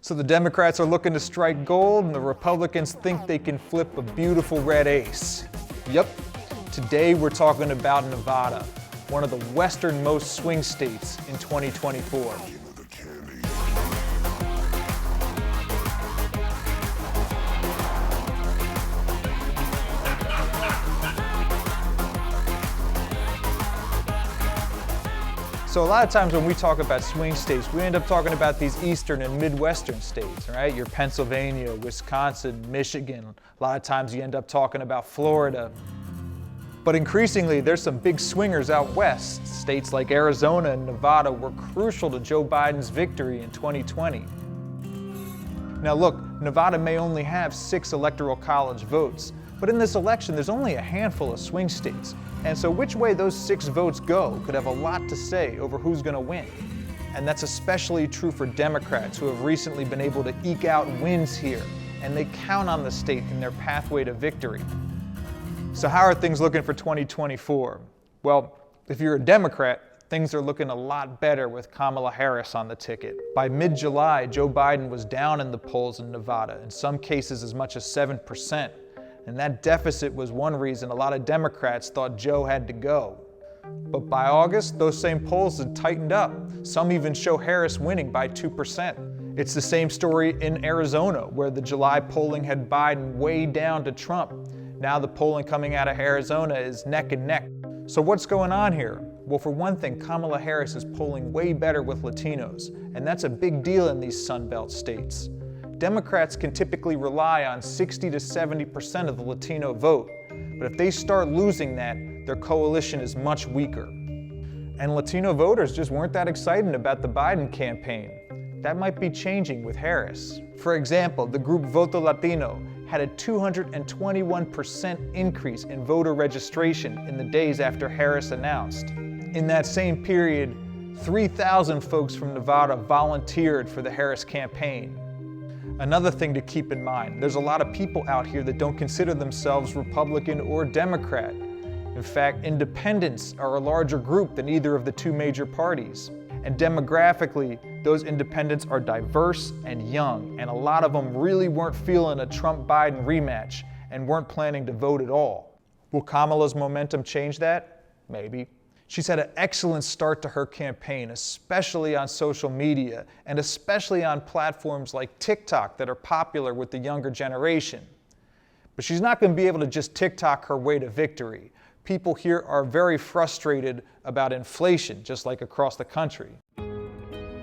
So the Democrats are looking to strike gold, and the Republicans think they can flip a beautiful red ace. Yep, today we're talking about Nevada, one of the westernmost swing states in 2024. So a lot of times when we talk about swing states, we end up talking about these eastern and midwestern states, right? Your Pennsylvania, Wisconsin, Michigan. A lot of times you end up talking about Florida. But increasingly, there's some big swingers out west. States like Arizona and Nevada were crucial to Joe Biden's victory in 2020. Now look, Nevada may only have 6 electoral college votes, but in this election, there's only a handful of swing states. And so which way those 6 votes go could have a lot to say over who's going to win. And that's especially true for Democrats who have recently been able to eke out wins here, and they count on the state in their pathway to victory. So how are things looking for 2024? Well, if you're a Democrat, things are looking a lot better with Kamala Harris on the ticket. By mid-July, Joe Biden was down in the polls in Nevada, in some cases as much as 7%. And that deficit was one reason a lot of Democrats thought Joe had to go. But by August, those same polls had tightened up. Some even show Harris winning by 2%. It's the same story in Arizona, where the July polling had Biden way down to Trump. Now the polling coming out of Arizona is neck and neck. So what's going on here? Well, for one thing, Kamala Harris is polling way better with Latinos, and that's a big deal in these Sun Belt states. Democrats can typically rely on 60 to 70% of the Latino vote, but if they start losing that, their coalition is much weaker. And Latino voters just weren't that excited about the Biden campaign. That might be changing with Harris. For example, the group Voto Latino had a 221% increase in voter registration in the days after Harris announced. In that same period, 3,000 folks from Nevada volunteered for the Harris campaign. Another thing to keep in mind, there's a lot of people out here that don't consider themselves Republican or Democrat. In fact, independents are a larger group than either of the 2 major parties. And demographically, those independents are diverse and young, and a lot of them really weren't feeling a Trump-Biden rematch and weren't planning to vote at all. Will Kamala's momentum change that? Maybe. She's had an excellent start to her campaign, especially on social media, and especially on platforms like TikTok that are popular with the younger generation. But she's not going to be able to just TikTok her way to victory. People here are very frustrated about inflation, just like across the country.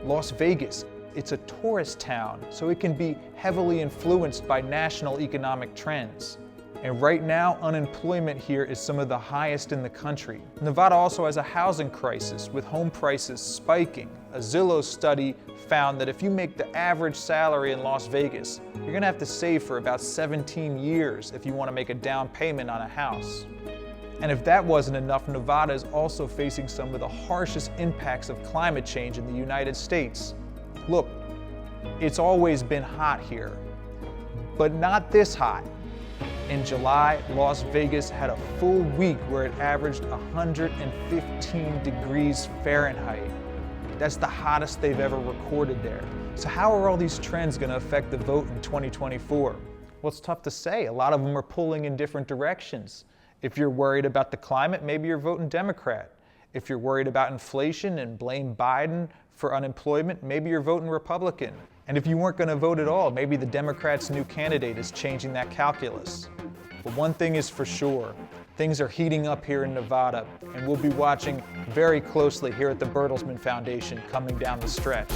Las Vegas, it's a tourist town, so it can be heavily influenced by national economic trends. And right now, unemployment here is some of the highest in the country. Nevada also has a housing crisis with home prices spiking. A Zillow study found that if you make the average salary in Las Vegas, you're gonna have to save for about 17 years if you want to make a down payment on a house. And if that wasn't enough, Nevada is also facing some of the harshest impacts of climate change in the United States. Look, it's always been hot here, but not this hot. In July, Las Vegas had a full week where it averaged 115 degrees Fahrenheit. That's the hottest they've ever recorded there. So how are all these trends going to affect the vote in 2024? Well, it's tough to say. A lot of them are pulling in different directions. If you're worried about the climate, maybe you're voting Democrat. If you're worried about inflation and blame Biden for unemployment, maybe you're voting Republican. And if you weren't going to vote at all, maybe the Democrats' new candidate is changing that calculus. But one thing is for sure, things are heating up here in Nevada, and we'll be watching very closely here at the Bertelsmann Foundation coming down the stretch.